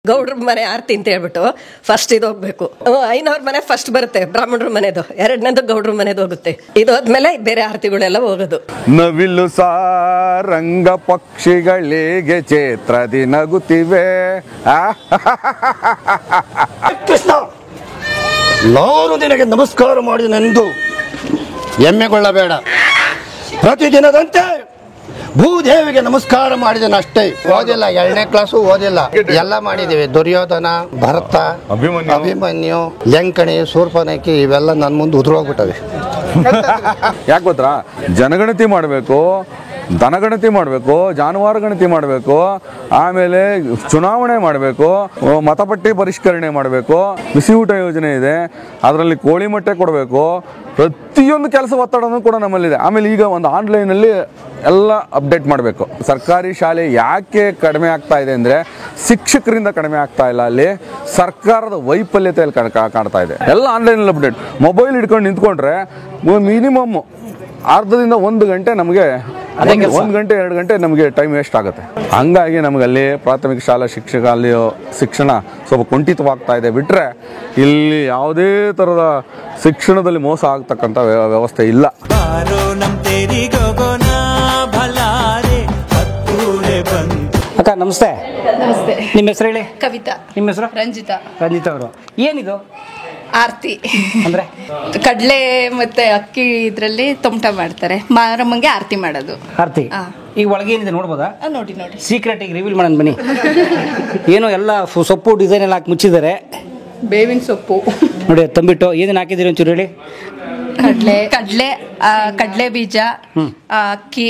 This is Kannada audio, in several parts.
ಗೌಡ್ರ ಮನೆ ಆರ್ತಿ ಅಂತ ಹೇಳ್ಬಿಟ್ಟು ಫಸ್ಟ್ ಇದು ಹೋಗ್ಬೇಕು. ಐನವ್ರ ಮನೆ ಫಸ್ಟ್ ಬರುತ್ತೆ, ಬ್ರಾಹ್ಮಣರ ಮನೆದು, ಎರಡನೇದು ಗೌಡ್ರ ಮನೆದು ಹೋಗುತ್ತೆ. ಇದು ಹೋದ್ಮೇಲೆ ಬೇರೆ ಆರ್ತಿಗಳೆಲ್ಲ ಹೋಗೋದು. ನವಿಲು ಸಾರಂಗ ಪಕ್ಷಿಗಳಿಗೆ ಚೇತ್ರದಿ ನಗುತ್ತಿವೆ. ಕೃಷ್ಣ, ನಾನು ನಿನಗೆ ನಮಸ್ಕಾರ ಮಾಡಿದನೆಂದು ಹೆಮ್ಮೆಗೊಳ್ಳಬೇಡ. ಪ್ರತಿದಿನದಂತೆ ಭೂದೇವಿಗೆ ನಮಸ್ಕಾರ ಮಾಡಿದನಷ್ಟೇ. ಓದಿಲ್ಲ, 2ನೇ ಕ್ಲಾಸು ಓದಿಲ್ಲ, ಎಲ್ಲ ಮಾಡಿದೀವಿ. ದುರ್ಯೋಧನ, ಭರತ, ಅಭಿಮನ್ಯು, ಲಂಕಣಿ, ಶೂರ್ಪನಖಿ ಇವೆಲ್ಲ ನನ್ನ ಮುಂದೆ ಉದುರೋಗ್ಬಿಟ್ಟವೆ. ಯಾಕೆ ಗೊತ್ತಾ? ಜನಗಣತಿ ಮಾಡಬೇಕು, ದನಗಣತಿ ಮಾಡಬೇಕು, ಜಾನುವಾರು ಗಣತಿ ಮಾಡಬೇಕು, ಆಮೇಲೆ ಚುನಾವಣೆ ಮಾಡಬೇಕು, ಮತಪಟ್ಟಿ ಪರಿಷ್ಕರಣೆ ಮಾಡಬೇಕು, ಬಿಸಿ ಊಟ ಯೋಜನೆ ಇದೆ, ಅದರಲ್ಲಿ ಕೋಳಿ ಮೊಟ್ಟೆ ಕೊಡಬೇಕು. ಪ್ರತಿಯೊಂದು ಕೆಲಸ ಒತ್ತಡನೂ ಕೂಡ ನಮ್ಮಲ್ಲಿದೆ. ಆಮೇಲೆ ಈಗ ಒಂದು ಆನ್ಲೈನಲ್ಲಿ ಎಲ್ಲ ಅಪ್ಡೇಟ್ ಮಾಡಬೇಕು. ಸರ್ಕಾರಿ ಶಾಲೆ ಯಾಕೆ ಕಡಿಮೆ ಆಗ್ತಾ ಇದೆ ಅಂದರೆ ಶಿಕ್ಷಕರಿಂದ ಕಡಿಮೆ ಆಗ್ತಾ ಇಲ್ಲ, ಅಲ್ಲಿ ಸರ್ಕಾರದ ವೈಫಲ್ಯತೆಯಲ್ಲಿ ಕಾಣ್ತಾ ಇದೆ. ಎಲ್ಲ ಆನ್ಲೈನಲ್ಲಿ ಅಪ್ಡೇಟ್. ಮೊಬೈಲ್ ಹಿಡ್ಕೊಂಡು ನಿಂತ್ಕೊಂಡ್ರೆ ಮಿನಿಮಮ್ ಅರ್ಧದಿಂದ 1 ಗಂಟೆ ನಮಗೆ 1 ಗಂಟೆ 2 ಗಂಟೆ ನಮಗೆ ಟೈಮ್ ವೇಸ್ಟ್ ಆಗುತ್ತೆ. ಹಂಗಾಗಿ ನಮಗಲ್ಲಿ ಪ್ರಾಥಮಿಕ ಶಾಲಾ ಅಲ್ಲಿ ಶಿಕ್ಷಣ ಸ್ವಲ್ಪ ಕುಂಠಿತವಾಗ್ತಾ ಇದೆ. ಬಿಟ್ಟರೆ ಇಲ್ಲಿ ಯಾವುದೇ ಥರದ ಶಿಕ್ಷಣದಲ್ಲಿ ಮೋಸ ಆಗ್ತಕ್ಕಂಥ ವ್ಯವಸ್ಥೆ ಇಲ್ಲ. ಅಕ್ಕ ನಮಸ್ತೆ. ನಮಸ್ತೆ. ನಿಮ್ಮ ಹೆಸರು ಹೇಳಿ. ಕವಿತಾ. ನಿಮ್ಮ ಹೆಸರು? ರಂಜಿತಾ. ರಂಜಿತಾ ಅವರು. ಏನಿದು ಆರ್ತಿ ಅಂದ್ರೆ? ಕಡಲೆ ಮತ್ತೆ ಅಕ್ಕಿ ಇದ್ರಲ್ಲಿ ತೊಮಟ ಮಾಡ್ತಾರೆ, ಮಾರಮ್ಮಂಗೆ ಆರತಿ ಮಾಡೋದು. ಆರ್ತಿ ಈಗ ಒಳಗೆ ಏನಿದೆ ನೋಡ್ಬೋದಾ? ನೋಡಿ ನೋಡಿ, ಸೀಕ್ರೆಟ್ ಈಗ ರಿವೀಲ್ ಮಾಡೋಣ ಬನ್ನಿ. ಏನೋ ಎಲ್ಲ ಸೊಪ್ಪು ಡಿಸೈನ್ ಎಲ್ಲ ಹಾಕಿ ಮುಚ್ಚಿದ್ದಾರೆ. ಬೇವಿನ ಸೊಪ್ಪು ನೋಡಿ, ತಂಬಿಟ್ಟು ಏನೇನು ಹಾಕಿದ್ದೀರಿ ಒಂಚೂರು ಹೇಳಿ. ಕಡಲೆ ಬೀಜ, ಅಕ್ಕಿ,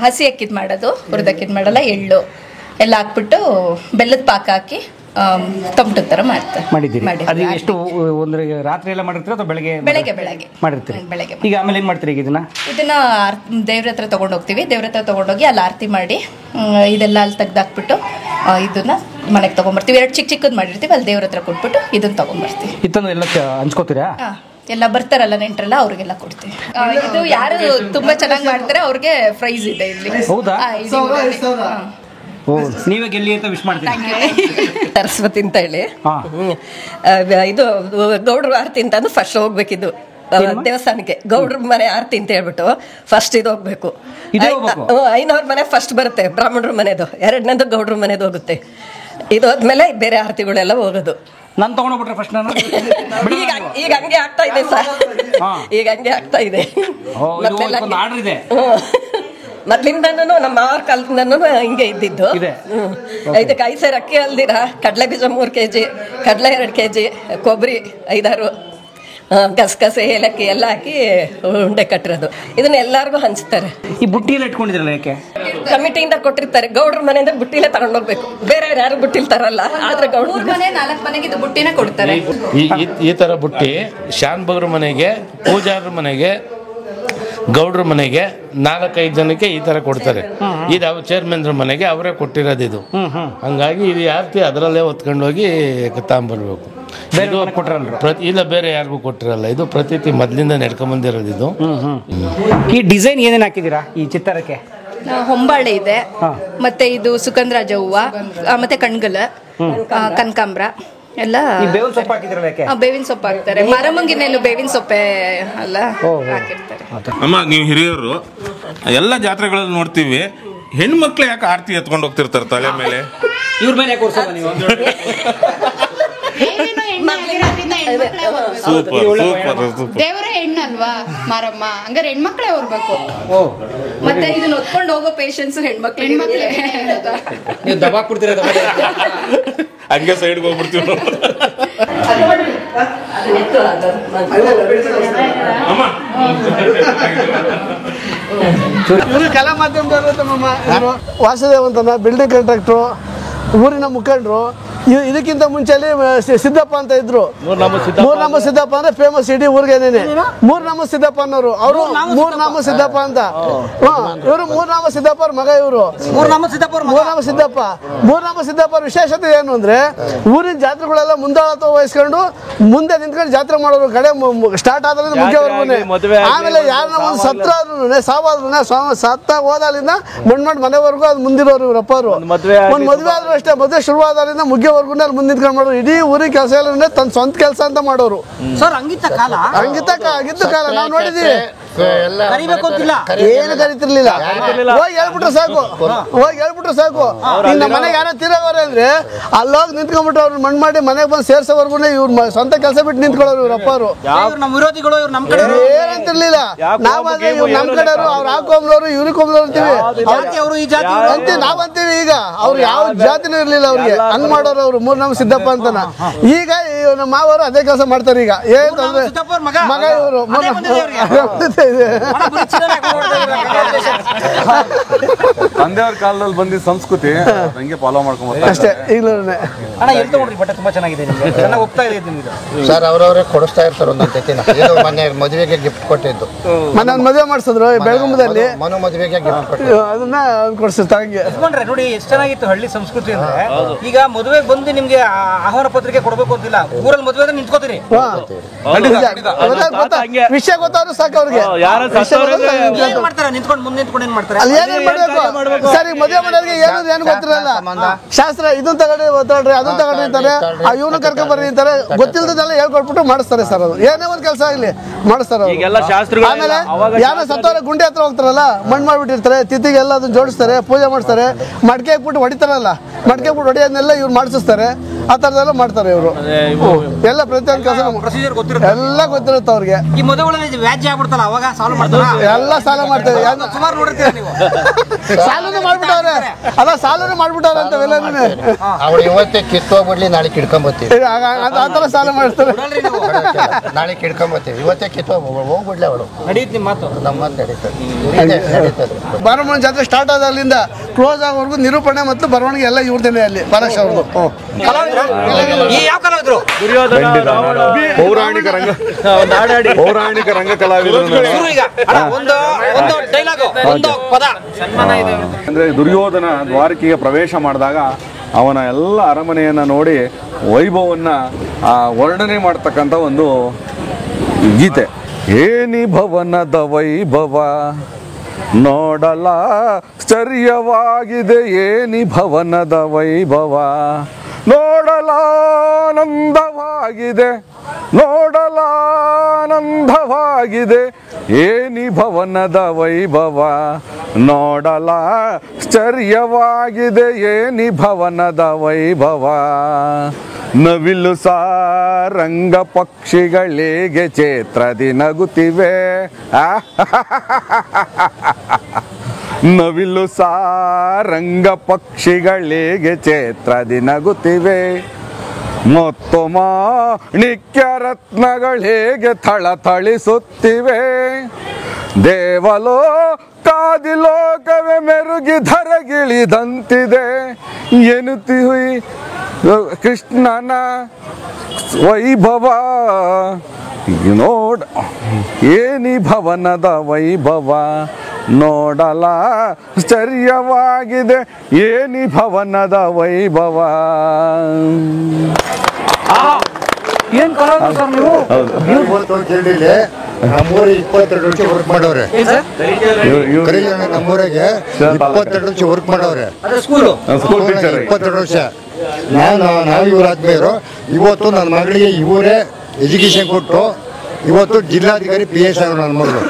ಹಸಿ ಅಕ್ಕಿದ್ ಮಾಡೋದು, ಹುರಿದಕ್ಕಿದ್ ಮಾಡಲ್ಲ, ಎಳ್ಳು ಎಲ್ಲ ಹಾಕ್ಬಿಟ್ಟು ಬೆಲ್ಲದ ಪಾಕ ಹಾಕಿ ತೊಮಟದ ತರ ಮಾಡಿದ್ದೀರಿ. ಅದು ಎಷ್ಟು ಒಂದು ರಾತ್ರಿ ಎಲ್ಲ ಮಾಡಿರ್ತೀರ ಅಥವಾ ಬೆಳಗ್ಗೆ? ಬೆಳಗ್ಗೆ ಮಾಡಿರ್ತೀರಿ. ಬೆಳಗ್ಗೆ. ಈಗ ಆಮೇಲೆ ಏನ್ ಮಾಡ್ತೀರಿ? ಇದನ್ನ ದೇವ್ರ ಹತ್ರ ತಗೊಂಡು ಹೋಗ್ತೀವಿ. ದೇವ್ರ ಹತ್ರ ತಗೊಂಡೋಗಿ ಅಲ್ಲಿ ಆರತಿ ಮಾಡಿ ಇದೆಲ್ಲ ಅಲ್ಲಿ ತೆಗ್ದಾಕ್ಬಿಟ್ಟು ಇದನ್ನ ಮನೆಗೆ ತಗೊಂಡ್ಬರ್ತೀವಿ. 2 ಚಿಕ್ಕ ಚಿಕ್ಕದ್ ಮಾಡಿರ್ತೀವಿ, ಅಲ್ಲಿ ದೇವ್ರ ಹತ್ರ ಕೊಟ್ಬಿಟ್ಟು ಇದನ್ನ ತಗೊಂಡ್ಬರ್ತೀವಿ. ಇತ್ತಂದು ಎಲ್ಲ ಹಂಚ್ಕೋತೀರಾ? ಎಲ್ಲ ಬರ್ತಾರಲ್ಲ ನೆಂಟ್ರೆಲ್ಲ, ಅವ್ರಿಗೆಲ್ಲ ಕೊಡ್ತೀವಿ. ಇದು ಯಾರು ತುಂಬಾ ಚೆನ್ನಾಗಿ ಮಾಡ್ತಾರೆ ಅವ್ರಿಗೆ ಪ್ರೈಸ್ ಇದೆ ಇಲ್ಲಿ. ಹೌದಾ? ನೀವೇ ಗೆಲ್ಲಿ ಅಂತ ವಿಶ್ ಮಾಡ್ತೀನಿ. ಸರಸ್ವತಿ ಅಂತ ಹೇಳಿ ಇದು ಗೌಡ್ರ ಆರತಿ ಅಂತ ಫಸ್ಟ್ ಹೋಗ್ಬೇಕಿದ್ದು ದೇವಸ್ಥಾನಕ್ಕೆ. ಗೌಡ್ರ ಮನೆ ಆರತಿ ಅಂತ ಹೇಳ್ಬಿಟ್ಟು ಫಸ್ಟ್ ಇದು ಹೋಗ್ಬೇಕು. ಐನವ್ರ ಮನೆ ಫಸ್ಟ್ ಬರುತ್ತೆ, ಬ್ರಾಹ್ಮಣರ ಮನೆದು, ಎರಡನೇದು ಗೌಡ್ರ ಮನೆದು ಹೋಗುತ್ತೆ. ಇದು ಹೋದ್ಮೇಲೆ ಬೇರೆ ಆರತಿಗಳೆಲ್ಲ ಹೋಗೋದು. ನಾನು ತಗೊಂಡೋಗ್ಬಿಟ್ರೆ ಫಸ್ಟ್ ನಾನು ಈಗ ಹಂಗೆ ಆಗ್ತಾ ಇದೆ ಸರ್, ಈಗ ಹಂಗೆ ಆಗ್ತಾ ಇದೆ. ಮೊದ್ಲಿಂದನೂ ನಮ್ಮ ಮಾವರ ಕಾಲದಿಂದನೂ ಹಿಂಗೆ ಇದ್ದಿದ್ದು. ಇದಕ್ಕೆ 5 ಸೇರು ಅಕ್ಕಿ ಅಲ್ದಿರ ಕಡಲೆ ಬೀಜ 3 kg, ಕಡಲೆ 2 kg, ಕೊಬ್ಬರಿ 5-6, ಗಸಗಸೆ, ಏಲಕ್ಕಿ ಎಲ್ಲ ಹಾಕಿ ಉಂಡೆ ಕಟ್ಟಿರೋದು. ಇದನ್ನ ಎಲ್ಲಾರ್ಗು ಹಂಚ್ತಾರೆ. ಈ ಬುಟ್ಟಿಯಲ್ಲಿ ಇಟ್ಕೊಂಡಿದ್ರಲ್ಲ ಯಾಕೆ? ಕಮಿಟಿಯಿಂದ ಕೊಟ್ಟಿರ್ತಾರೆ. ಗೌಡ್ರ ಮನೆಯಿಂದ ಬುಟ್ಟಿಲೆ ತಗೊಂಡೋಗ್ಬೇಕು, ಬೇರೆ ಯಾರು ಬುಟ್ಟಿಲ್ ತರಲ್ಲ. ಆದ್ರೆ ಗೌಡ್ರ ಮನೆ 4 ಮನೆಗೆ ಇದು ಬುಟ್ಟಿನ ಕೊಡ್ತಾರೆ. ಈ ತರ ಬುಟ್ಟಿ ಶಾನ್ ಬಗ್ರ ಮನೆಗೆ, ಪೂಜಾರ ಮನೆಗೆ, ಗೌಡ್ರ ಮನೆಗೆ 4-5 ಜನಕ್ಕೆ ಈ ತರ ಕೊಡ್ತಾರೆ. ಇದು ಚೇರ್ಮನ್ರ ಮನೆಗೆ ಅವರೇ ಕೊಟ್ಟಿರೋದು ಇದು. ಹಂಗಾಗಿ ಇದು ಆರ್ತಿ ಅದರಲ್ಲೇ ಹೊತ್ಕೊಂಡು ಹೋಗಿ ತಗೊಂಡ್ಬರ್ಬೇಕು. ಇಲ್ಲ ಬೇರೆ ಯಾರಿಗೂ ಕೊಟ್ಟಿರಲ್ಲ. ಇದು ಪ್ರತೀತಿ ಮೊದ್ಲಿಂದ ನಡ್ಕೊಂಬಂದಿರೋದು ಇದು. ಈ ಡಿಸೈನ್ ಏನೇನು ಹಾಕಿದ್ದೀರಾ ಈ ಚಿತ್ತಾರಕ್ಕೆ? ಹೊಂಬಾಳೆ ಇದೆ, ಮತ್ತೆ ಇದು ಸುಗಂಧರಾಜ ಹೂವ, ಮತ್ತೆ ಕಣ್ಗಲ, ಕನಕಾಂಬ್ರ ಎಲ್ಲ. ಬೇವಿನ ಸೊಪ್ಪು ಹಾಕ್ತಾರೆ. ಮರಮಂಗಿನೇನು ಬೇವಿನ ಸೊಪ್ಪೆ ಎಲ್ಲ ಹಾಕಿರ್ತಾರೆ. ಅಮ್ಮ, ನೀವು ಹಿರಿಯರು ಎಲ್ಲ ಜಾತ್ರೆಗಳಲ್ಲಿ ನೋಡ್ತೀವಿ, ಹೆಣ್ಮಕ್ಳು ಯಾಕೆ ಆರತಿ ಎತ್ಕೊಂಡು ಹೋಗ್ತಿರ್ತಾರೆ ತಲೆ ಮೇಲೆ? ಇವ್ರ ಮೇಲೆ ನೀವು ದೇವರ ಹೆಣ್ಣಲ್ವಾ ಮಾರಮ್ಮ, ಹಂಗಾರೆ ಹೆಣ್ಮಕ್ಳೇ ಹೋಗ್ಬೇಕು. ಮತ್ತೆ ಇದನ್ನ ಹೊತ್ಕೊಂಡು ಹೋಗೋ ಪೇಷನ್ಸ್ ಹೆಣ್ಮಕ್ಳು. ನೀವು ದಬಾಕ್ ಕೊಡ್ತೀರ, ಹಂಗೆ ಸೈಡ್ಗೆ ಹೋಗ್ಬಿಡ್ತೀವಿ. ಇವರು ಕಲಾ ಮಾಧ್ಯಮದವರು ವಾಸುದೇವ್ ಅಂತ ಬಿಲ್ಡಿಂಗ್ ಕಾಂಟ್ರಾಕ್ಟ್ರು, ಊರಿನ ಮುಖಂಡರು. ಇದಕ್ಕಿಂತ ಮುಂಚೆಲಿ ಸಿದ್ದಪ್ಪ ಅಂತ ಇದ್ರು. ಮೂರ್ನಾಮ ಸಿದ್ದಪ್ಪ ಅಂದ್ರೆ ಫೇಮಸ್ ಇಡೀ ಊರಿಗೇನೇನೆ. ಮೂರ್ನಾಮ ಸಿದ್ದಪ್ಪ ಅನ್ನೋರು, ಅವರು ಮೂರ್ನಾಮ ಸಿದ್ದಪ್ಪ ಅಂತ. ಇವರು ಮೂರ್ನಾಮ ಸಿದ್ದಪ್ಪ ಅವ್ರ ಮಗ. ಇವರು ಮೂರ್ನಾಮ ಸಿದ್ದಪ್ಪ ವಿಶೇಷತೆ ಏನು ಅಂದ್ರೆ ಊರಿನ ಜಾತ್ರೆಗಳೆಲ್ಲ ಮುಂದಾಳತ್ವ ವಹಿಸ್ಕೊಂಡು ಮುಂದೆ ನಿಂತ್ಕೊಂಡು ಜಾತ್ರೆ ಮಾಡೋರು. ಕಡೆ ಸ್ಟಾರ್ಟ್ ಆದ್ರಿಂದ ಮುಖ್ಯವರೆಗೂ. ಆಮೇಲೆ ಯಾರನ್ನ ಒಂದು ಸತ್ರ ಆದ್ರೂ ಸಾವಾದ್ರೂ ಸತ್ತ ಹೋದಾಲಿಂದ ಮಣ್ಣು ಮನೆವರೆಗೂ ಅದು ಮುಂದಿರೋರು ಇವರಪ್ಪ ಅವರು. ಒಂದು ಮದುವೆ ಆದ್ರೂ ಅಷ್ಟೇ, ಮದುವೆ ಶುರುವಾದಾಲಿಂದ ಮುಗಿಯೋ ವರ್ಗು ಅಲ್ಲಿ ಮುಂದೆ ನಿಂತ್ಕೊಂಡು ಮಾಡೋರು. ಇಡೀ ಊರಿಗೆ ಕೆಲಸ ಇಲ್ಲ ತನ್ನ ಸ್ವಂತ ಕೆಲಸ ಅಂತ ಮಾಡೋರು. ಸರ್ ಹಂಗಿತ್ತ ಕಾಲ ಹಂಗಿತ್ತು ಕಾಲ ನಾವು ನೋಡಿದೀವಿ. ಕರಿಬೇಕು ಅಂತಿಲ್ಲ, ಏನು ಕರಿತಿರ್ಲಿಲ್ಲ. ಹೋಗಿ ಹೇಳ್ಬಿಟ್ರೆ ಸಾಕು, ಈಗ ನಮ್ಮ ಮನೆಗೆ ಯಾರೋ ತೀರೋವ್ರೆ ಅಂದ್ರೆ ಅಲ್ಲೋಗಿ ನಿಂತ್ಕೊಂಡ್ಬಿಟ್ಟು ಅವ್ರು ಮಣ್ಣು ಮಾಡಿ ಮನೆಗೆ ಬಂದು ಸೇರ್ಸೋವರೆಗೂ ಇವ್ರು ಸ್ವಂತ ಕೆಲಸ ಬಿಟ್ಟು ನಿಂತ್ಕೊಳ್ಳೋರು ಇವ್ರ ಅಪ್ಪರು. ನಮ್ಮ ವಿರೋಧಿಗಳು ಇವ್ರು ನಮ್ಮ ಕಡೆ ಏನಂತಿರ್ಲಿಲ್ಲ. ನಾವಾದ್ರೆ ಇವ್ರು ನಮ್ಮ ಕಡೆಯವರು, ಅವ್ರು ಆ ಕೋಮ್ನವರು ಇವ್ರಿಗೆ ಕೋಮ್ನವ್ರು ಅಂತೀವಿ, ಅವರು ಈ ಜಾತಿ ಅಂತೀವಿ ನಾವ್ ಅಂತೀವಿ. ಈಗ ಅವ್ರು ಯಾವ ಜಾತಿನೂ ಇರ್ಲಿಲ್ಲ ಅವ್ರಿಗೆ, ಹಂಗ್ ಮಾಡೋರು ಅವ್ರು. ಮೂರ್ನಾಮ ಸಿದ್ದಪ್ಪ ಅಂತನ. ಈಗ ನಮ್ಮ ಮಾವರು ಅದೇ ಕೆಲಸ ಮಾಡ್ತಾರೆ. ಈಗ ಏನಂದ್ರೆ ಮಗ ಇವರು ತಂದೆಯವ್ರ ಕಾಲದಲ್ಲಿ ಬಂದಿದ್ದ ಸಂಸ್ಕೃತಿ ಹಂಗೆ ಫಾಲೋ ಮಾಡ್ಕೊಂಡ್ ಅಷ್ಟೇ. ಈಗಲೂ ಅಣ್ಣ ಎಲ್ಲಿ ತಗೊಂಡ್ರಿ ಬಟ್ಟೆ ತುಂಬಾ ಚೆನ್ನಾಗಿದೆ, ನಿಮ್ಗೆ ಚೆನ್ನಾಗಿ ಹೋಗ್ತಾ ಇದೆ ನಿಮ್ಗೆ. ಸರ್ ಅವ್ರವ್ರೆ ಕೊಡಿಸ್ತಾ ಇರ್ತಾರೆ ಒಂದೊಂದು ಜೊತೆನ. ಮೊನ್ನೆ ಮದುವೆಗೆ ಗಿಫ್ಟ್ ಕೊಟ್ಟಿದ್ದು, ಮೊನ್ನೆ ಒಂದು ಮದುವೆ ಮಾಡಿಸಿದ್ರು ಬೆಳಗುಂಬದಲ್ಲಿ, ಮನು ಮದುವೆಗೆ ಗಿಫ್ಟ್ ಕೊಟ್ಟಿದ್ದು, ಅದನ್ನ ಕೊಡಿಸ್ತಾರೆ. ಯಜಮಾನ್ರೆ ನೋಡಿ ಎಷ್ಟು ಚೆನ್ನಾಗಿತ್ತು ಹಳ್ಳಿ ಸಂಸ್ಕೃತಿ ಅಂದ್ರೆ. ಈಗ ಮದುವೆಗೆ ಬಂದು ನಿಮ್ಗೆ ಆಹ್ವಾನ ಪತ್ರಿಕೆ ಕೊಡ್ಬೇಕು ಅಂತಿಲ್ಲ, ಊರಲ್ಲಿ ಮದುವೆ ಆದ್ರೆ ನಿಂತ್ಕೋತೀರಿ. ವಿಷಯ ಗೊತ್ತಾದ್ರು ಸಾಕು ಅವ್ರಿಗೆ. ಏನ್ ಮಾಡ್ತಾರೆ ನಿಂತ್ಕೊಂಡು ಮುಂದೆ ನಿಂತ್ಕೊಂಡು ಏನ್ ಮಾಡ್ತಾರೆ? ಅಲ್ಲಿ ಏನೇನ್ ಮಾಡ್ಬೇಕು ಸರ್? ಈಗ ಮದುವೆ ಮಾಡೋರಿಗೆ ಏನು ಗೊತ್ತಿರಲ್ಲ. ಶಾಸ್ತ್ರ ಇದನ್ನ ತಗೊಂಡ್ರಿ ಒತ್ತಾಡ್ರಿ, ಅದನ್ನ ತಗೊಂಡ್ರಿ ಅಂತಾರೆ, ಇವನು ಕರ್ಕೊಂಡ್ ಬರ್ರಿ ಅಂತಾರೆ. ಗೊತ್ತಿಲ್ಲದೆಲ್ಲ ಹೇಳ್ಕೊಟ್ಬಿಟ್ಟು ಮಾಡಿಸ್ತಾರೆ ಸರ್. ಅದು ಏನೇ ಒಂದ್ ಕೆಲಸ ಆಗ್ಲಿ ಮಾಡಿಸ್ತಾರೆ. ಆಮೇಲೆ ಯಾರೋ ಸತ್ತವರ ಗುಂಡಿ ಹತ್ರ ಹೋಗ್ತಾರಲ್ಲ, ಮಣ್ಣು ಮಾಡ್ಬಿಟ್ಟಿರ್ತಾರೆ, ತಿಥಿಗೆಲ್ಲ ಅದನ್ನ ಜೋಡಿಸ್ತಾರೆ, ಪೂಜೆ ಮಾಡಿಸ್ತಾರೆ, ಮಡ್ಕೆ ಹಾಕ್ಬಿಟ್ಟು ಹೊಡಿತಾರಲ್ಲ, ಮಡ್ಕೆ ಹಾಕ್ಬಿಟ್ಟು ಹೊಡಿಯೋದನ್ನೆಲ್ಲ ಇವ್ರು ಮಾಡಿಸ್ತಾರೆ. ಆ ತರದೆಲ್ಲ ಮಾಡ್ತಾರೆ ಇವರು. ಎಲ್ಲ ಪ್ರತಿಯೊಂದು ಕೆಲಸ ಪ್ರೊಸೀಜರ್ ಗೊತ್ತಿರುತ್ತೆ, ಎಲ್ಲ ಗೊತ್ತಿರುತ್ತೆ ಅವ್ರಿಗೆ. ಈ ಮದುವೆಗಳಲ್ಲಿ ವ್ಯಾಜ್ಯ ಆಗ್ಬಿಡ್ತಲ್ಲ, ಅವಾಗ ಸಾಲ್ವ್ ಮಾಡ್ತಾರೆ. ಎಲ್ಲ ಸಾಲ ಮಾಡ್ತೇವೆ, ಸುಮಾರು ನೋಡಿರ್ತೀರ ನೀವು. ಸಾಲನು ಮಾಡ್ಬಿಟ್ಟವ್ರೆ, ಅಲ್ಲ ಸಾಲನು ಮಾಡ್ಬಿಟ್ಟವ್ರೆ ಅಂತವೆಲ್ಲ. ಅವ್ರು ಇವತ್ತೇ ಕಿತ್ತೋಗ್ಬಿಡ್ಲಿ, ನಾಳೆ ಕಿಡ್ಕೊಂಬತ್ತೀವಿ. ಆ ತರ ಸಾಲ ಮಾಡ್ತಾರೆ. ನಾಳೆ ಕಿಡ್ಕೊಂಬತ್ತೀವಿ, ಇವತ್ತೇ ಹೋಗ್ಬಿಡ್ಲಿ ಅವಳು. ನಡೆಯುತ್ತೆ ನಿಮ್ಮ ಮಾತು, ನಮ್ಮ ಮಾತು ನಡೀತದೆ. ಬಾರಮಣ ಜಾತ್ರೆ ಸ್ಟಾರ್ಟ್ ಆದಾಗಲಿಂದ ಕ್ಲೋಸ್ ಆಗೋವರೆಗೂ ನಿರೂಪಣೆ ಮತ್ತು ಬರವಣಿಗೆ ಎಲ್ಲ ಇವ್ರದೇನೆ ಅಲ್ಲಿ ಬಾಲಕೃಷ್ಣ ಅವ್ರದ್ದು. ಯಾವ ಕಲಾವಿದ್ರು? ಪೌರಾಣಿಕ ರಂಗ ಕಲಾವಿದರು. ಅಂದ್ರೆ ದುರ್ಯೋಧನ ದ್ವಾರಕೆಗೆ ಪ್ರವೇಶ ಮಾಡಿದಾಗ ಅವನ ಎಲ್ಲ ಅರಮನೆಯನ್ನ ನೋಡಿ ವೈಭವನ್ನ ವರ್ಣನೆ ಮಾಡ್ತಕ್ಕಂಥ ಒಂದು ಗೀತೆ. ಏನಿ ಭವನದ ವೈಭವ ನೋಡಲ ಆಶ್ಚರ್ಯವಾಗಿದೆ, ಏನಿ ಭವನದ ವೈಭವ ನೋಡಲಾನಂದವಾಗಿದೆ, ನೋಡಲಾನಂದವಾಗಿದೆ, ಏನಿ ಭವನದ ವೈಭವ ನೋಡಲಾಶ್ಚರ್ಯವಾಗಿದೆ, ಏನಿ ಭವನದ ವೈಭವ. ನವಿಲು ಸಾರಂಗ ಪಕ್ಷಿಗಳಿಗೆ ಚೇತ್ರದಿ ನಗುತ್ತಿವೆ, ನವಿಲು ಸಾರಂಗ ಪಕ್ಷಿಗಳಿಗೆ ಚೇತ್ರದಿ ನಗುತ್ತಿವೆ, ಮತ್ತು ಮಾಣಿಕ್ಯ ರತ್ನಗಳೇಗೆ ಥಳಥಳಿಸುತ್ತಿವೆ, ದೇವಲೋಕಾದಿಲೋಕವೇ ಮೆರುಗಿ ಧರಗಿಳಿದಂತಿದೆ, ಎನ್ನುತ್ತೀವಿ ಕೃಷ್ಣನ ವೈಭವ ನೋಡ, ಏನಿ ಭವನದ ವೈಭವ ನೋಡಲ ಆಶ್ಚರ್ಯವಾಗಿದೆ, ಏನಿ ಭವನದ ವೈಭವ. ಏನ್ ಕಲಾವಿದ್ರು ಸರ್ ನೀವು? ನಮ್ಮೂರಿಗೆ 22 ವರ್ಷ ವರ್ಕ್ ಮಾಡವ್ರೆ. ನಮ್ಮೂರಿಗೆ 22 ವರ್ಷ ವರ್ಕ್ ಮಾಡವ್ರೆ. 22 ವರ್ಷ. ನಾವು ಇವ್ರ ಆದ್ಮೇಲೆ ಇವತ್ತು ನನ್ನ ಮಗಳಿಗೆ ಇವರೇ ಎಜುಕೇಶನ್ ಕೊಟ್ಟು ಇವತ್ತು ಜಿಲ್ಲಾಧಿಕಾರಿ PS ಅವರು ನನ್ನ ಮಗಳು.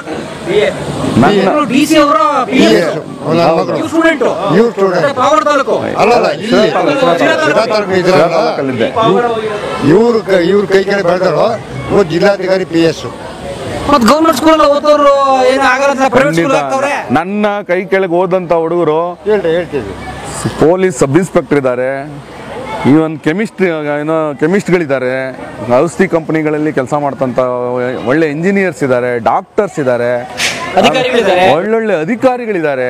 ಇವ್ರ ಕೈ ಕೆಳಗೆ ಬೆಳೆದಳು, ಇವತ್ತು ಜಿಲ್ಲಾಧಿಕಾರಿ PS. ಗೌರ್ಮೆಂಟ್ ಸ್ಕೂಲ್ ಓದೋರು ನನ್ನ ಕೈ ಕೆಳಗೆ ಓದಂತ ಹುಡುಗರು ಹೇಳ್ತೀವಿ. ಪೊಲೀಸ್ ಸಬ್ ಇನ್ಸ್ಪೆಕ್ಟರ್ ಇದ್ದಾರೆ, ಇವನ್ ಕೆಮಿಸ್ಟ್ಗಳಿದ್ದಾರೆ, ಔಷಧಿ ಕಂಪನಿಗಳಲ್ಲಿ ಕೆಲಸ ಮಾಡ್ತಂತ ಒಳ್ಳೆ ಇಂಜಿನಿಯರ್ಸ್ ಇದ್ದಾರೆ, ಡಾಕ್ಟರ್ಸ್ ಇದ್ದಾರೆ, ಒಳ್ಳೊಳ್ಳೆ ಅಧಿಕಾರಿಗಳಿದ್ದಾರೆ.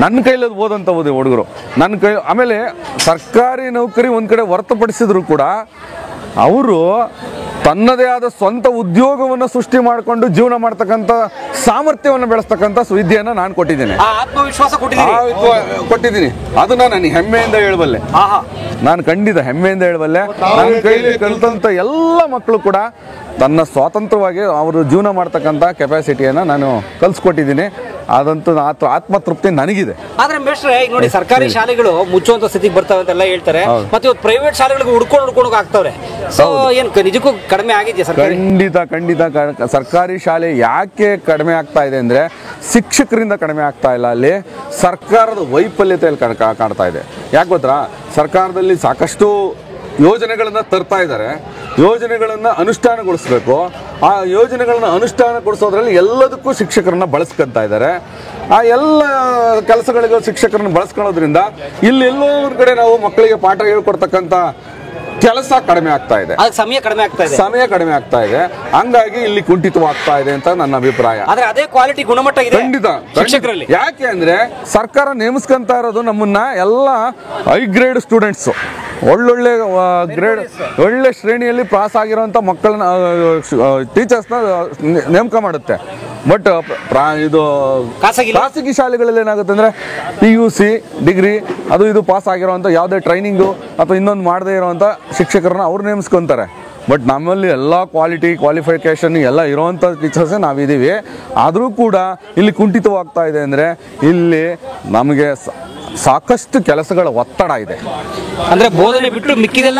ನನ್ನ ಕೈಲಲ್ಲಿ ಓದಂತ ಹುಡುಗರು ನನ್ನ ಕೈ. ಆಮೇಲೆ ಸರ್ಕಾರಿ ನೌಕರಿ ಒಂದ್ ಕಡೆ ಹೊರತುಪಡಿಸಿದ್ರು ಕೂಡ ಅವರು ತನ್ನದೇ ಆದ ಸ್ವಂತ ಉದ್ಯೋಗವನ್ನು ಸೃಷ್ಟಿ ಮಾಡಿಕೊಂಡು ಜೀವನ ಮಾಡ್ತಕ್ಕಂಥ ಸಾಮರ್ಥ್ಯವನ್ನು ಬೆಳೆಸ್ತಕ್ಕಂಥ ವಿದ್ಯೆಯನ್ನು ನಾನು ಕೊಟ್ಟಿದ್ದೇನೆ, ಆತ್ಮವಿಶ್ವಾಸ ಕೊಟ್ಟಿದ್ದೀನಿ. ಅದನ್ನ ನಾನು ಹೆಮ್ಮೆಯಿಂದ ಹೇಳಬಲ್ಲೆ, ನಾನು ಖಂಡಿತ ಹೆಮ್ಮೆಯಿಂದ ಹೇಳಬಲ್ಲೆ. ನನ್ನ ಕೈಲಿ ಕಲಿತಂತ ಎಲ್ಲ ಮಕ್ಕಳು ಕೂಡ ತನ್ನ ಸ್ವಾತಂತ್ರ್ಯವಾಗಿ ಅವರು ಜೀವನ ಮಾಡ್ತಕ್ಕಂಥ ಕೆಪಾಸಿಟಿಯನ್ನು ನಾನು ಕಲಿಸ್ಕೊಟ್ಟಿದ್ದೀನಿ. ಅದಂತೂ ಆತ್ಮತೃಪ್ತಿ ನನಗಿದೆ. ಆದ್ರೆ ಮೇಷ್ಟ್ರೆ ಈಗ ನೋಡಿ ಸರ್ಕಾರಿ ಶಾಲೆಗಳು ಮುಚ್ಚುವಂತ ಸ್ಥಿತಿಗೆ ಬರ್ತಾವೆ ಅಂತೆಲ್ಲ ಹೇಳ್ತಾರೆ, ಮತ್ತೆ ಇವತ್ತು ಪ್ರೈವೇಟ್ ಶಾಲೆಗಳಿಗೆ ಹುಡ್ಕೊಂಡು ಆಗ್ತಾವ್ರೆ. ಸೊ ಏನ್ ನಿಜಕ್ಕೂ ಕಡಿಮೆ ಆಗಿದೆಯಾ ಸರ್ಕಾರಿ? ಖಂಡಿತ ಸರ್ಕಾರಿ ಶಾಲೆ ಯಾಕೆ ಕಡಿಮೆ ಆಗ್ತಾ ಇದೆ ಅಂದ್ರೆ ಶಿಕ್ಷಕರಿಂದ ಕಡಿಮೆ ಆಗ್ತಾ ಇಲ್ಲ, ಅಲ್ಲಿ ಸರ್ಕಾರದ ವೈಫಲ್ಯತೆಯಲ್ಲಿ ಕಾಣ್ತಾ ಇದೆ. ಯಾಕೆ ಗೊತ್ತಾ, ಸರ್ಕಾರದಲ್ಲಿ ಸಾಕಷ್ಟು ಯೋಜನೆಗಳನ್ನು ತರ್ತಾ ಇದ್ದಾರೆ, ಯೋಜನೆಗಳನ್ನು ಅನುಷ್ಠಾನಗೊಳಿಸಬೇಕು. ಆ ಯೋಜನೆಗಳನ್ನು ಅನುಷ್ಠಾನಗೊಳಿಸೋದ್ರಲ್ಲಿ ಎಲ್ಲದಕ್ಕೂ ಶಿಕ್ಷಕರನ್ನ ಬಳಸ್ಕೊತಾ ಇದ್ದಾರೆ. ಆ ಎಲ್ಲ ಕೆಲಸಗಳಿಗೂ ಶಿಕ್ಷಕರನ್ನ ಬಳಸ್ಕೊಳ್ಳೋದ್ರಿಂದ ಇಲ್ಲಿ ಎಲ್ಲೋ ಒಂದು ಕಡೆ ನಾವು ಮಕ್ಕಳಿಗೆ ಪಾಠ ಹೇಳ್ಕೊಡ್ತಕ್ಕಂಥ ಕೆಲಸ ಕಡಿಮೆ ಆಗ್ತಾ ಇದೆ, ಸಮಯ ಕಡಿಮೆ ಆಗ್ತಾ ಇದೆ. ಹಂಗಾಗಿ ಇಲ್ಲಿ ಕುಂಠಿತವಾಗ್ತಾ ಇದೆ ಅಂತ ನನ್ನ ಅಭಿಪ್ರಾಯ. ಆದ್ರೆ ಅದೇ ಕ್ವಾಲಿಟಿ ಗುಣಮಟ್ಟ ಇದೆ ಖಂಡಿತ ಶಿಕ್ಷಕರಲ್ಲಿ. ಯಾಕೆ ಅಂದ್ರೆ ಸರ್ಕಾರ ನೇಮಿಸ್ಕೊಂತ ಇರೋದು ನಮ್ಮನ್ನ ಎಲ್ಲ ಹೈ ಗ್ರೇಡ್ ಸ್ಟೂಡೆಂಟ್ಸ್, ಒಳ್ಳೊಳ್ಳೆ ಗ್ರೇಡ್ ಒಳ್ಳೆ ಶ್ರೇಣಿಯಲ್ಲಿ ಪಾಸ್ ಆಗಿರುವಂತ ಮಕ್ಕಳನ್ನ ಟೀಚರ್ಸ್ನ ನೇಮಕ ಮಾಡುತ್ತೆ. ಬಟ್ ಇದು ಖಾಸಗಿ ಶಾಲೆಗಳಲ್ಲಿ ಏನಾಗುತ್ತೆ ಅಂದ್ರೆ PUC ಡಿಗ್ರಿ ಅದು ಇದು ಪಾಸ್ ಆಗಿರೋಂಥ ಯಾವುದೇ ಟ್ರೈನಿಂಗು ಅಥವಾ ಇನ್ನೊಂದು ಮಾಡದೇ ಇರೋವಂಥ ಶಿಕ್ಷಕರನ್ನ ಅವ್ರು ನೇಮಿಸ್ಕೊಂತಾರೆ. ಬಟ್ ನಮ್ಮಲ್ಲಿ ಎಲ್ಲ ಕ್ವಾಲಿಫಿಕೇಷನ್ ಎಲ್ಲ ಇರೋವಂಥ ಟೀಚರ್ಸೇ ನಾವಿದ್ದೀವಿ. ಆದರೂ ಕೂಡ ಇಲ್ಲಿ ಕುಂಠಿತವಾಗ್ತಾ ಇದೆ ಅಂದರೆ ಇಲ್ಲಿ ನಮಗೆ ಸಾಕಷ್ಟು ಕೆಲಸಗಳ ಒತ್ತಡ ಇದೆ. ಅಂದ್ರೆ ಬೋಧನೆ ಬಿಟ್ಟು ಮಿಕ್ಕಿದೆಲ್ಲ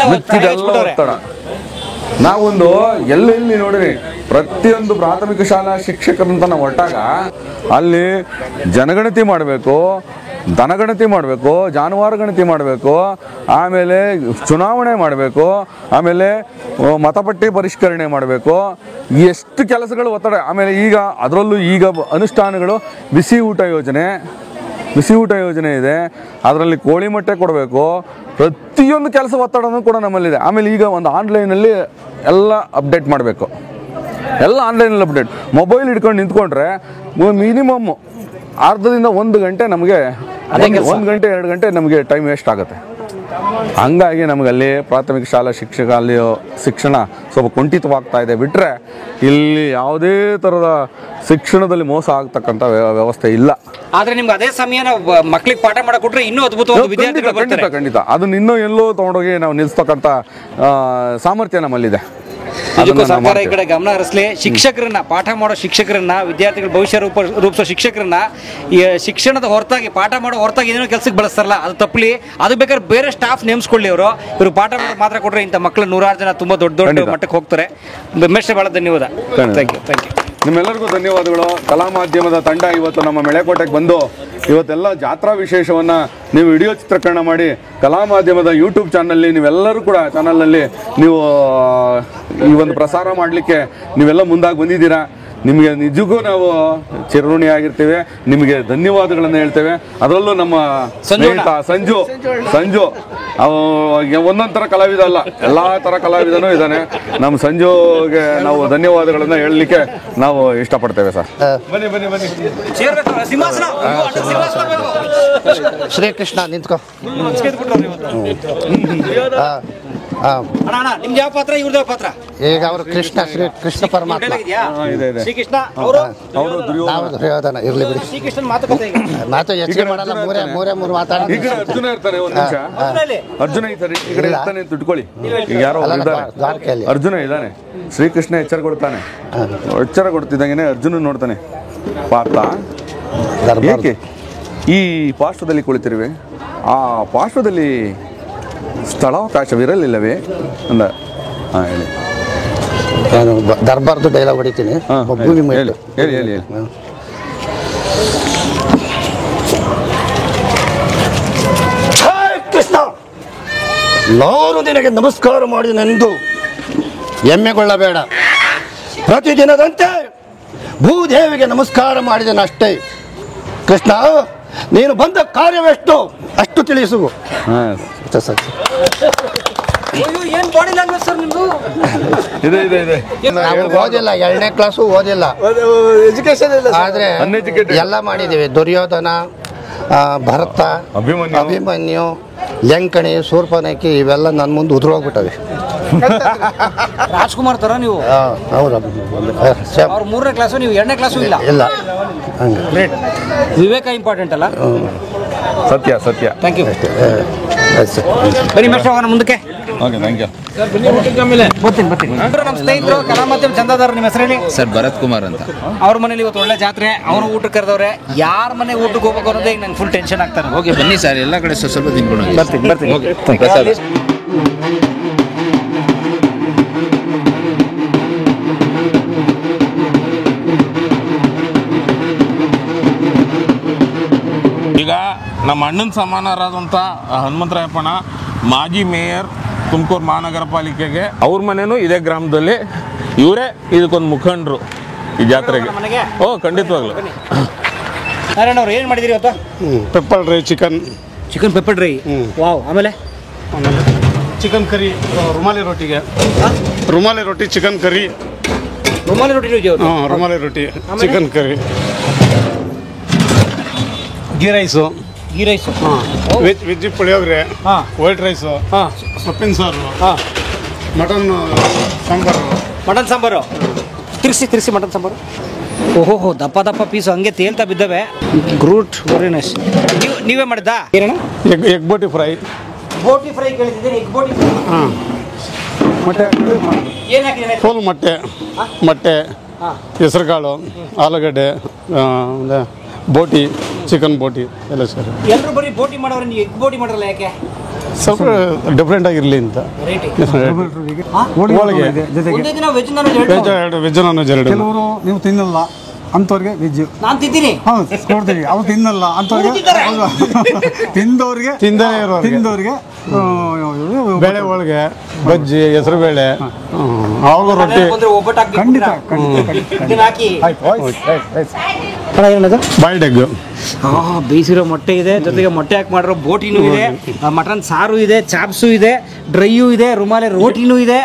ಒತ್ತಡ. ನಾವೊಂದು ಎಲ್ಲೆಲ್ಲಿ ನೋಡ್ರಿ, ಪ್ರತಿಯೊಂದು ಪ್ರಾಥಮಿಕ ಶಾಲಾ ಶಿಕ್ಷಕರಂತ ನಾವು ಹೊರಟಾಗ ಅಲ್ಲಿ ಜನಗಣತಿ ಮಾಡಬೇಕು, ದನಗಣತಿ ಮಾಡಬೇಕು, ಜಾನುವಾರು ಗಣತಿ ಮಾಡಬೇಕು, ಆಮೇಲೆ ಚುನಾವಣೆ ಮಾಡಬೇಕು, ಆಮೇಲೆ ಮತಪಟ್ಟಿ ಪರಿಷ್ಕರಣೆ ಮಾಡಬೇಕು. ಎಷ್ಟು ಕೆಲಸಗಳು ಒತ್ತಡ. ಆಮೇಲೆ ಈಗ ಅದರಲ್ಲೂ ಈಗ ಅನುಷ್ಠಾನಗಳು ಬಿಸಿ ಊಟ ಯೋಜನೆ ಇದೆ, ಅದರಲ್ಲಿ ಕೋಳಿ ಮೊಟ್ಟೆ ಕೊಡಬೇಕು. ಪ್ರತಿಯೊಂದು ಕೆಲಸ ಒತ್ತಡನೂ ಕೂಡ ನಮ್ಮಲ್ಲಿದೆ. ಆಮೇಲೆ ಈಗ ಒಂದು ಆನ್ಲೈನಲ್ಲಿ ಎಲ್ಲ ಅಪ್ಡೇಟ್ ಮಾಡಬೇಕು, ಎಲ್ಲ ಆನ್ಲೈನಲ್ಲಿ ಅಪ್ಡೇಟ್. ಮೊಬೈಲ್ ಹಿಡ್ಕೊಂಡು ನಿಂತ್ಕೊಂಡ್ರೆ ಮಿನಿಮಮ್ ಅರ್ಧದಿಂದ 1 ಗಂಟೆ ನಮಗೆ 1 ಗಂಟೆ 2 ಗಂಟೆ ನಮಗೆ ಟೈಮ್ ವೇಸ್ಟ್ ಆಗುತ್ತೆ. ಹಂಗಾಗಿ ನಮಗಲ್ಲಿ ಪ್ರಾಥಮಿಕ ಶಾಲಾ ಅಲ್ಲಿ ಶಿಕ್ಷಣ ಸ್ವಲ್ಪ ಕುಂಠಿತವಾಗ್ತಾ ಇದೆ. ಬಿಟ್ಟರೆ ಇಲ್ಲಿ ಯಾವುದೇ ಥರದ ಶಿಕ್ಷಣದಲ್ಲಿ ಮೋಸ ಆಗ್ತಕ್ಕಂಥ ವ್ಯವಸ್ಥೆ ಇಲ್ಲ. ಆದ್ರೆ ನಿಮ್ಗೆ ಅದೇ ಸಮಯ ಮಕ್ಕಳಿಗೆ ಪಾಠ ಮಾಡಕ್ ಕೊಟ್ರೆ ಇನ್ನೂ ಅದ್ಭುತವಾದ ವಿದ್ಯಾರ್ಥಿಗಳು ಬರ್ತಾರೆ. ಖಂಡಿತ ಅದನ್ನ ಇನ್ನೂ ಎಲ್ಲೋ ತಗೊಂಡೋಗಿ ನಾವು ನಿಲ್ಲಿಸ್ತಕ್ಕಂಥ ಸಾಮರ್ಥ್ಯ ನಮ್ಮಲ್ಲಿದೆ. ಸರ್ಕಾರ ಈ ಕಡೆ ಗಮನ ಹರಿಸಲಿ. ಶಿಕ್ಷಕರನ್ನ, ಪಾಠ ಮಾಡೋ ಶಿಕ್ಷಕರನ್ನ, ವಿದ್ಯಾರ್ಥಿಗಳ ಭವಿಷ್ಯ ರೂಪಿಸೋ ಶಿಕ್ಷಕರನ್ನ ಈ ಶಿಕ್ಷಣದ ಹೊರತಾಗಿ, ಪಾಠ ಮಾಡೋ ಹೊರತಾಗಿ ಏನೇನೋ ಕೆಲಸಕ್ಕೆ ಬಳಸ್ತಾರಲ್ಲ, ಅದು ತಪ್ಪಲಿ. ಅದು ಬೇಕಾದ್ರೆ ಬೇರೆ ಸ್ಟಾಫ್ ನೇಮಿಸ್ಕೊಳ್ಳಿ. ಇವರು ಪಾಠ ಮಾಡೋದು ಮಾತ್ರ ಕೊಟ್ರೆ ಇಂಥ ಮಕ್ಕಳು 100 ಜನ ತುಂಬಾ ದೊಡ್ಡ ಮಟ್ಟಕ್ಕೆ ಹೋಗ್ತಾರೆ. ಮೆಚ್ಚೆ ಬಹಳ ಧನ್ಯವಾದ. Thank you. ನಿಮ್ಮೆಲ್ಲರಿಗೂ ಧನ್ಯವಾದಗಳು. ಕಲಾ ಮಾಧ್ಯಮದ ತಂಡ ಇವತ್ತು ನಮ್ಮ ಮೆಳೆಕೋಟೆಗೆ ಬಂದು ಇವತ್ತೆಲ್ಲ ಜಾತ್ರಾ ವಿಶೇಷವನ್ನು ನೀವು ವಿಡಿಯೋ ಚಿತ್ರೀಕರಣ ಮಾಡಿ ಕಲಾ ಮಾಧ್ಯಮದ ಯೂಟ್ಯೂಬ್ ಚಾನಲ್ನಲ್ಲಿ ನೀವೆಲ್ಲರೂ ಕೂಡ ಚಾನಲ್ನಲ್ಲಿ ನೀವು ಈ ಒಂದು ಪ್ರಸಾರ ಮಾಡಲಿಕ್ಕೆ ನೀವೆಲ್ಲ ಮುಂದಾಗಿ ಬಂದಿದ್ದೀರಾ. ನಿಮಗೆ ನಿಜಕ್ಕೂ ನಾವು ಚಿರಋಣಿ ಆಗಿರ್ತೇವೆ. ನಿಮಗೆ ಧನ್ಯವಾದಗಳನ್ನು ಹೇಳ್ತೇವೆ. ಅದರಲ್ಲೂ ನಮ್ಮ ಸ್ನೇಹಿತ ಸಂಜು ಒಂದೊಂದು ಥರ ಕಲಾವಿದ ಅಲ್ಲ, ಎಲ್ಲ ಥರ ಕಲಾವಿದನೂ ಇದ್ದಾನೆ. ನಮ್ಮ ಸಂಜುಗೆ ನಾವು ಧನ್ಯವಾದಗಳನ್ನು ಹೇಳಲಿಕ್ಕೆ ನಾವು ಇಷ್ಟಪಡ್ತೇವೆ ಸರ್. ಬನ್ನಿ. ಶ್ರೀಕೃಷ್ಣ ನಿಂತ್ಕೋ. ನಿಮ್ದು ಯಾವ ಪಾತ್ರ, ಇವ್ರದ್ದು ಯಾವ ಪಾತ್ರ? ಈಗ ಅವರು ಕೃಷ್ಣ ಪರಮಾತ್ಮ. ಶ್ರೀಕೃಷ್ಣ ದುರ್ಯೋಧನ. ಇರ್ಲಿ ಬಿಡಿ, ಮಾತು ಹೆಚ್ಚಿಗೆ ಮಾಡಲ್ಲ. ಮೂರೇ ಮಾತಾಡಿ. ಅರ್ಜುನ ಇರ್ತಾನೆ, ಒಂದು ನಿಮಿಷ. ಅರ್ಜುನ ಇರ್ತಾರೆ, ಈ ಕಡೆ ಇರ್ತಾನೆ ಅಂತ ಇಟ್ಕೊಳ್ಳಿ. ಈಗ ಯಾರೋ ಅರ್ಜುನ ಇದ್ದಾನೆ, ಶ್ರೀಕೃಷ್ಣ ಎಚ್ಚರ ಕೊಡ್ತಾನೆ. ಎಚ್ಚರ ಕೊಡ್ತಿದ್ದಂಗೆ ಅರ್ಜುನ ನೋಡ್ತಾನೆ, ಪಾರ್ಥ ಏಕೆ ಈ ಪಾರ್ಶ್ವದಲ್ಲಿ ಕುಳಿತಿರುವೆ? ಆ ಪಾರ್ಶ್ವದಲ್ಲಿ ಸ್ಥಳಾವಕಾಶವಿರಲಿಲ್ಲವೇ ಅಂದ. ಹೇಳಿ. ನಾನು ದರ್ಬಾರ್ದು ಡೈಲಾಗ್ ಹೊಡಿತೀನಿ. ಹೇಳಿ. ಕೃಷ್ಣ, ನಾನು ನಿನಗೆ ನಮಸ್ಕಾರ ಮಾಡಿದನೆಂದು ಹೆಮ್ಮೆಗೊಳ್ಳಬೇಡ. ಪ್ರತಿದಿನದಂತೆ ಭೂದೇವಿಗೆ ನಮಸ್ಕಾರ ಮಾಡಿದನಷ್ಟೇ. ಕೃಷ್ಣ, ನೀನು ಬಂದ ಕಾರ್ಯವೆಷ್ಟು ಅಷ್ಟು ತಿಳಿಸು. ಓದಿಲ್ಲ, 2ನೇ ಕ್ಲಾಸು ಓದಿಲ್ಲ, ಆದ್ರೆ ಎಲ್ಲ ಮಾಡಿದ್ದೀವಿ. ದುರ್ಯೋಧನ, ಭರತ, ಅಭಿಮನ್ಯು, ಲಂಕಣಿ, ಶೂರ್ಪನಖಿ ಇವೆಲ್ಲ ನನ್ನ ಮುಂದೆ ಉದುರೋಗ್ಬಿಟ್ಟವೆ. ರಾಜ್ಕುಮಾರ್ ತರ ನೀವು? ಹೌದು. 3ನೇ ಕ್ಲಾಸು, ನೀವು 2ನೇ ಕ್ಲಾಸು ಇಲ್ಲ? ಇಲ್ಲ. ವಿವೇಕ ಇಂಪಾರ್ಟೆಂಟ್ ಅಲ್ಲ? ಸತ್ಯ. Thank you. ಬನ್ನಿ ಮೇಷ್ಟ್ರೆ, ಹೋಗೋಣ ಮುಂದಕ್ಕೆ. ಓಕೆ ಥ್ಯಾಂಕ್ ಯು ಬರ್ತೀನಿ ನಮ್ಮ ಸ್ನೇಹಿತರು ಕಲಾ ಮಾಧ್ಯಮ ಚಂದಾದಾರರು. ನಿಮ್ಮ ಹೆಸರೇಳಿ? ಸರ್ ಭರತ್ ಕುಮಾರ್ ಅಂತ. ಅವ್ರ ಮನೇಲಿ ಇವತ್ತು ಒಳ್ಳೆ ಜಾತ್ರೆ, ಅವರು ಊಟಕ್ಕೆ ಕರೆದವ್ರೆ. ಯಾರ ಮನೆ ಊಟಕ್ಕೆ ಹೋಗ್ಬೇಕು ಅನ್ನೋದೇ ಈಗ ನಂಗೆ ಫುಲ್ ಟೆನ್ಷನ್ ಆಗ್ತಾರೆ. ಓಕೆ ಬನ್ನಿ ಸರ್, ಎಲ್ಲ ಕಡೆ ಸ್ವಲ್ಪ ತಿನ್ಕೊಂಡು ಬರ್ತೀನಿ. ಓಕೆ ಪ್ರಸಾದ. ಈಗ ನಮ್ಮ ಅಣ್ಣನ ಸಮಾನರಾದಂಥ ಹನುಮಂತರಾಯಪ್ಪಣ್ಣ ಮಾಜಿ ಮೇಯರ್ ತುಮಕೂರು ಮಹಾನಗರ ಪಾಲಿಕೆಗೆ, ಅವ್ರ ಮನೇನು ಇದೇ ಗ್ರಾಮದಲ್ಲಿ. ಇವರೇ ಇದಕ್ಕೊಂದು ಮುಖಂಡರು ಈ ಜಾತ್ರೆಗೆ. ಓ ಖಂಡಿತವಾಗ್ಲು. ನಾರಾಯಣ ಅವ್ರು ಏನು ಮಾಡಿದಿರಿ ಇವತ್ತು? Pepper dry chicken pepper dry. Wow. ಆಮೇಲೆ ಚಿಕನ್ ಕರಿ, ರುಮಾಲಿ ರೊಟ್ಟಿಗೆ ರುಮಾಲಿ ರೊಟ್ಟಿ, ಚಿಕನ್ ಕರಿ, ರುಮಾಲಿ ರೊಟ್ಟಿ. ಹಾಂ ರುಮಾಲಿ ರೊಟ್ಟಿ, ಚಿಕನ್ ಕರಿ, ಗೀ ರೈಸು, ಹಾಂ, ವೆಜ್ ಪುಳಿಯೋಗರೆ, ವೈಟ್ ರೈಸು, ಸೊಪ್ಪಿನ ಸಾರು, ಮಟನ್ ಸಾಂಬಾರು. ತಿರ್ಸಿ ಮಟನ್ ಸಾಂಬಾರು. ಓಹೋ, ದಪ್ಪ ಪೀಸು ಹಂಗೆ ತೇಲ್ತಾ ಬಿದ್ದವೆ. ಗ್ರೂಟ್ ವೆರಿ ನೈಸ್. ನೀವೇ ಮಾಡಿದ್ದಾ? Egg boti fry. Boti fry ಕೇಳಿದ್ದೀನಿ. Egg boti fry. ಹಾಂ, ಮೊಟ್ಟೆ, ಏನು ಹಾಕಿದ್ದೀನಿ? ಫುಲ್ ಮೊಟ್ಟೆ, ಹೆಸರುಕಾಳು, ಆಲೂಗಡ್ಡೆ, ಬೋಟಿ, ಚಿಕನ್ ಬೋಟಿ ಎಲ್ಲ ಸರಿ. ಎಲ್ಲರೂ ಬರೀ ಬೋಟಿ ಮಾಡೋರು, ನೀವು ಎಗ್ ಬೋಟಿ ಮಾಡಲ್ಲ ಯಾಕೆ? ಸ್ವಲ್ಪ ಡಿಫ್ರೆಂಟ್ ಆಗಿರಲಿ ಅಂತ. ಹೋಳಿಗೆ ಒಂದೇ ದಿನ veg non veg non veg ಎರಡು. ಕೆಲವರು ನೀವು ತಿನ್ನಲ್ಲ ಅಂಥವ್ರಿಗೆ ವೆಜ್. ನಾನು ತಿಂತೀನಿ. ಹೌದು ಕೊಡ್ತೀವಿ. ಅವ್ರು ತಿನ್ನಲ್ಲ ಅಂಥವ್ರಿಗೆ, ತಿಂದವ್ರಿಗೆ ಬೇಳೆ ಹೋಳಿಗೆ, ಬಜ್ಜಿ, ಹೆಸರು ಬೇಳೆ, ಅವಾಗ ರೊಟ್ಟಿ. ಖಂಡಿತ. ಬಾಯ್ಲ್ಡ್ ಎಗ್, ಬೇಯಿಸಿರೋ ಮೊಟ್ಟೆ ಇದೆ, ಜೊತೆಗೆ ಮೊಟ್ಟೆ ಹಾಕಿ ಮಾಡಿರೋ ಬೋಟಿನೂ ಇದೆ, ಮಟನ್ ಸಾರು ಇದೆ, ಚಾಪ್ಸು ಇದೆ, ಡ್ರೈಯೂ ಇದೆ, ರುಮಾಲಿ ರೋಟಿನೂ ಇದೆ,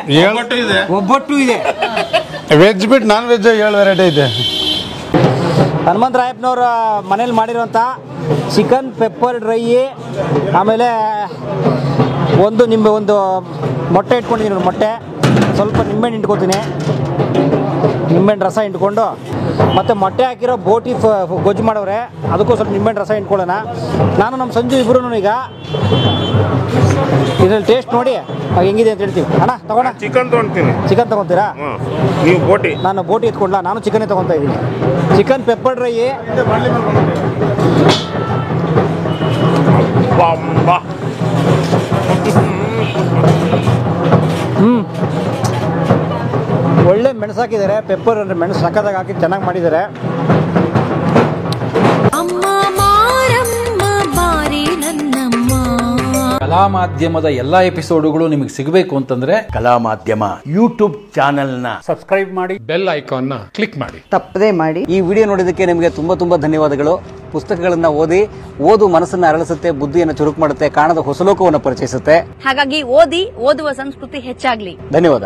ಒಬ್ಬಟ್ಟು ಇದೆ. ವೆಜ್ ಬಿಟ್ಟು ನಾನ್ ವೆಜ್ 7 ವೆರೈಟಿ ಇದೆ. ಹನುಮಂತರಾಯಪ್ಪನವ್ರ ಮನೇಲಿ ಮಾಡಿರೋಂಥ ಚಿಕನ್ ಪೆಪ್ಪರ್ ಡ್ರೈ, ಆಮೇಲೆ ಒಂದು ಮೊಟ್ಟೆ ಇಟ್ಕೊಂಡಿದ್ದೀನಿ. ಮೊಟ್ಟೆ ಸ್ವಲ್ಪ ನಿಂಬೆಹಣ್ಣು ಇಟ್ಕೊತೀನಿ, ನಿಂಬೆಹಣ್ಣು ರಸ ಇಟ್ಕೊಂಡು, ಮತ್ತು ಮೊಟ್ಟೆ ಹಾಕಿರೋ ಬೋಟಿ ಗೊಜ್ಜು ಮಾಡೋರೆ, ಅದಕ್ಕೂ ಸ್ವಲ್ಪ ನಿಂಬೆಹಣ್ಣು ರಸ ಇಟ್ಕೊಳ್ಳೋಣ. ನಾನು ನಮ್ಮ ಸಂಜು ಇಬ್ಬರು ಈಗ ಇದರಲ್ಲಿ ಟೇಸ್ಟ್ ನೋಡಿ ಹೆಂಗಿದೆ ಅಂತ ಹೇಳ್ತೀವಿ. ಅಣ್ಣ ತಗೋಣ. ಚಿಕನ್ ತೊಗೊಳ್ತೀನಿ. ಚಿಕನ್ ತೊಗೊತೀರಾ? ನೀವು ಬೋಟಿ. ನಾನು ಬೋಟಿ ಎತ್ಕೊಂಡ್ಲಾ? ನಾನು ಚಿಕನ್ನೇ ತೊಗೊತಾ ಇದ್ದೀನಿ. Chicken pepper dry. ಒಳ್ಳೆ ಮೆಣಸು ಹಾಕಿದ್ದಾರೆ. ಪೆಪ್ಪರ್ ಅಂದರೆ ಮೆಣಸು ಸಕ್ಕತ್ತಾಗಿ ಹಾಕಿ ಚೆನ್ನಾಗಿ ಮಾಡಿದ್ದಾರೆ. ಕಲಾ ಮಾಧ್ಯಮದ ಎಲ್ಲಾ ಎಪಿಸೋಡುಗಳು ನಿಮಗೆ ಸಿಗಬೇಕು ಅಂತಂದ್ರೆ ಕಲಾ ಮಾಧ್ಯಮ ಯೂಟ್ಯೂಬ್ ಚಾನೆಲ್ನ ಸಬ್ಸ್ಕ್ರೈಬ್ ಮಾಡಿ, ಬೆಲ್ ಐಕಾನ್ ನ ಕ್ಲಿಕ್ ಮಾಡಿ, ತಪ್ಪದೇ ಮಾಡಿ. ಈ ವಿಡಿಯೋ ನೋಡಿದ್ದಕ್ಕೆ ನಿಮಗೆ ತುಂಬಾ ಧನ್ಯವಾದಗಳು. ಪುಸ್ತಕಗಳನ್ನ ಓದು ಮನಸ್ಸನ್ನ ಅರಳಿಸುತ್ತೆ, ಬುದ್ಧಿಯನ್ನು ಚುರುಕು ಮಾಡುತ್ತೆ, ಕಾಣದ ಹೊಸಲೋಕವನ್ನು ಪರಿಚಯಿಸುತ್ತೆ. ಹಾಗಾಗಿ ಓದುವ ಸಂಸ್ಕೃತಿ ಹೆಚ್ಚಾಗ್ಲಿ. ಧನ್ಯವಾದ.